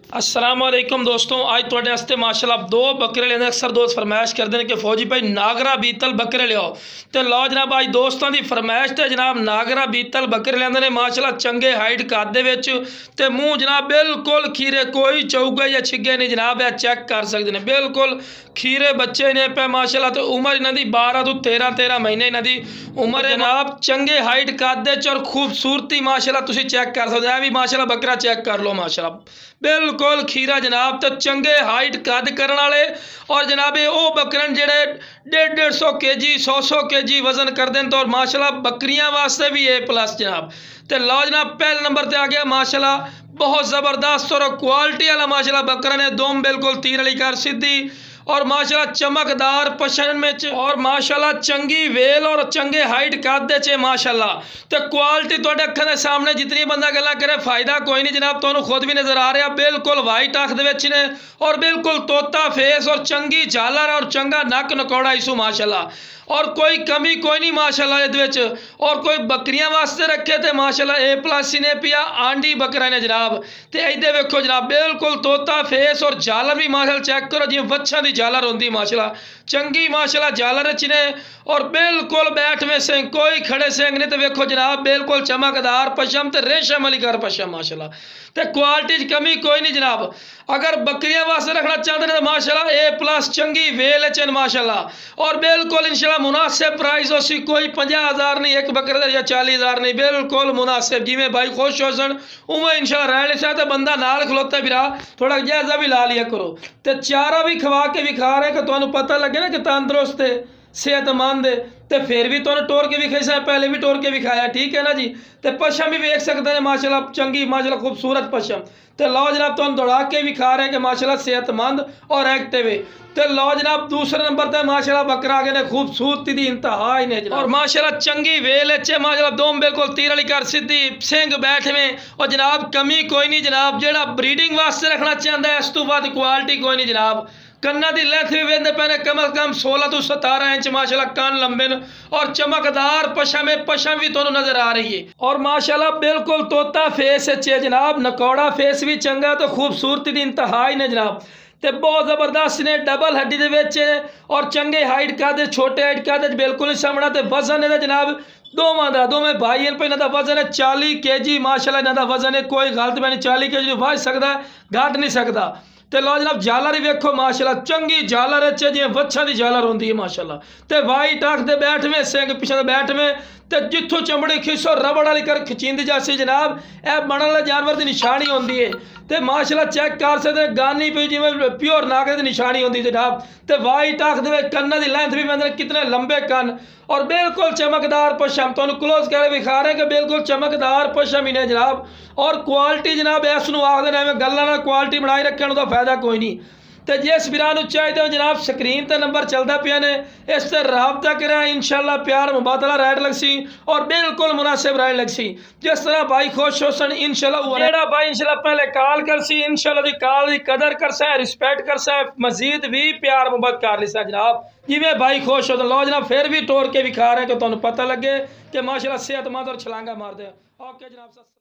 अस्सलाम वालेकुम दोस्तों, आज तुहाडे वास्ते माशाअल्लाह दो बकरे लेने। अक्सर दोस्त फरमाइश करते हैं कि फौजी भाई नागरा बीतल बकरे लियाओ, तो लो जनाब आज दोस्तों की फरमाइश ते जनाब नागरा बीतल बकरे लेंदे ने। माशाअल्लाह चंगे हाइट कद दे विच ते मूँह जनाब बिल्कुल खीरे, कोई चौगे या छिगे नहीं जनाब, यह चेक कर सकते हैं। बिल्कुल खीरे बच्चे ने पे माशाअल्लाह। तो उम्र इन्हों की 12 तो 13 महीने इन्हों की उम्र है जनाब। चंगे हाइट कद और खूबसूरती माशाअल्लाह तुसीं चेक कर सकते हैं। भी माशाअल्लाह बकरा चेक कर लो माशाअल्लाह, बिल्कुल खीरा जनाब। तो चंगे हाइट कद करने वाले और जनाब वो बकरन जेडे 150-150 kg 100 kg वजन कर दें, तो माशाअल्लाह बकरियां वास्ते भी A+ जनाब। तो लो जनाब पहले नंबर पर आ गया माशाअल्लाह बहुत ज़बरदस्त और क्वालिटी वाला माशाअल्लाह बकरा ने। दुम बिल्कुल तीर वाली कर सीधी और माशाअल्लाह चमकदार पशन में और माशाअल्लाह चंगी वेल और चंगे हाइट कद च माशाअल्लाह। तो क्वालिटी तुहाडे अखां दे सामने जितनी बंदा गल्लां करे फायदा कोई नहीं जनाब। तुहानूं खुद भी नज़र आ रहा बिल्कुल वाइट अख दे विच ने और बिल्कुल तोता फेस और चंगी झालर और चंगा नक नकौड़ा इसू माशाअल्लाह। और कोई कमी कोई नहीं माशाअल्लाह इहदे विच। और कोई बकरियां वास्ते रखे तो माशाअल्लाह A+ सिनेपिया आंडी बकरा ने जनाब। तो इधर वेखो जनाब बिल्कुल तोता फेस और झालर भी माशाअल्लाह चेक करो जिवें वच्छां दी झालर होंदी माशाअल्लाह। चंगी माशाअल्लाह झालर च ने और बिल्कुल बैठ में सिंह, कोई खड़े सिंह नहीं। तो वेखो जनाब बिल्कुल चमकदार पशम तो रेशम वाली कर पशम माशाअल्लाह। तो क्वालिटी कमी कोई नहीं जनाब। अगर बकरियां वास्ते रखना चाहते हैं तो माशाअल्लाह A+ चंगी वेल च माशाअल्लाह। और बिल्कुल इंशाअल्लाह मुनासिब प्राइस हो सी, कोई 50,000 नहीं एक बकरे का या 40,000 नहीं, बिल्कुल मुनासिब। जिमें भाई खुश हो सन उमें इंशाअल्लाह रह नहीं सकता। बंदा नाल खलोता भी रहा थोड़ा जायजा भी ला लिया करो। तो चारा भी खवा के विखा रहे कि तुहानूं पता लगे ना कि तंदुरुस्त है सेहतमंद है। तो फिर भी तुहानूं टोर के विखाई सा, पहले भी टोर के विखाया, ठीक है ना जी। तो पशम भी वेख सकते हैं माशाअल्लाह चंगी माशाअल्लाह खूबसूरत पशम। तो लो जनाब तुहानूं दौड़ा के विखा रहे हैं कि माशाअल्लाह सेहतमंद और एक्टिव है। तो लो जनाब दूसरे नंबर पर माशाअल्लाह बकरा आगे ने खूबसूरती दी इंतहा ही ने और माशाअल्लाह चंगी वेल अच्छे माशाअल्लाह दोम बिल्कुल तीर वाली कर सीधी सिंह बैठ में। और जनाब कमी कोई नहीं जनाब, जेड़ा ब्रीडिंग वास्ते रखना चाहता है इस तो बाद क्वालिटी कोई नहीं जनाब। कन्ना की लेंथ भी वेंदे पैने कम अज कम 16 तो 17 इंच माशाअल्लाह कान लंबे न और चमकदार पशम है, पशम भी तुहानूं नजर आ रही है। और माशाअल्लाह बिल्कुल तोता फेस है जनाब, नकौड़ा फेस भी चंगा तो खूबसूरती की इंतहा ही ने जनाब। तो बहुत ज़बरदस्त ने डबल हड्डी दे विच और चंगे हाइट कद छोटे हाइट कद बिल्कुल नहीं सामना। तो वजन है जनाब दोवें भाई हैं, इन्हों का वजन है 40 kg माशाअल्लाह। इन्हों का वजन है कोई गलत भी नहीं, 40 kg वज सकता घट नहीं सकता। तो लो जनाब झालर ही वेखो माशाअल्लाह चंगी झालर अच्छे जिवें वच्छां दी झालर होंदी है माशाअल्लाह। तो वाइट अख दे बैठ में सिंह पिछे बैठ में तो जिथों चमड़ी खिसो रबड़ वाली कर खिंचींदी जासी जनाब, यह बनने वाले जानवर की निशानी होंदी है। तो माशाअल्लाह चेक कर सकते हैं गानी पी जिवें प्योर नागरे की निशानी होंदी जनाब। तो वाइट अख दे कन्ना की लेंथ भी मैंने कितने लंबे कन और बिल्कुल चमकदार पशम तुहानूं क्लोज कर विखा रहे हैं कि बिल्कुल चमकदार पशम ही ने जनाब। और क्वालिटी जनाब इसनूं आखदे ने गल्लां नाल क्वालिटी बनाई रखण दा फायदा कोई नहीं। तो जिस वीरां चाहिए हो जनाब स्क्रीन पर नंबर चलता पे ने, इस पर राबता करें इंशाअल्लाह प्यार मुबादला रेट लग सी और बिल्कुल मुनासिब रेट लग सी। जिस तरह भाई खुश हो सन इंशाअल्लाह जेड़ा भाई इंशाअल्लाह पहले कॉल कर सी इंशाअल्लाह दी कॉल की कदर कर सा रिस्पेक्ट कर सा मजीद भी प्यार मुहब्बत कर ली सा जनाब। जिवें भाई खुश हो तो लो जनाब फिर भी टोर के विखा रहे हैं कि तुहानूं पता लगे कि माशाअल्लाह सेहतमंद और छलांगा मार दे। ओके जनाब।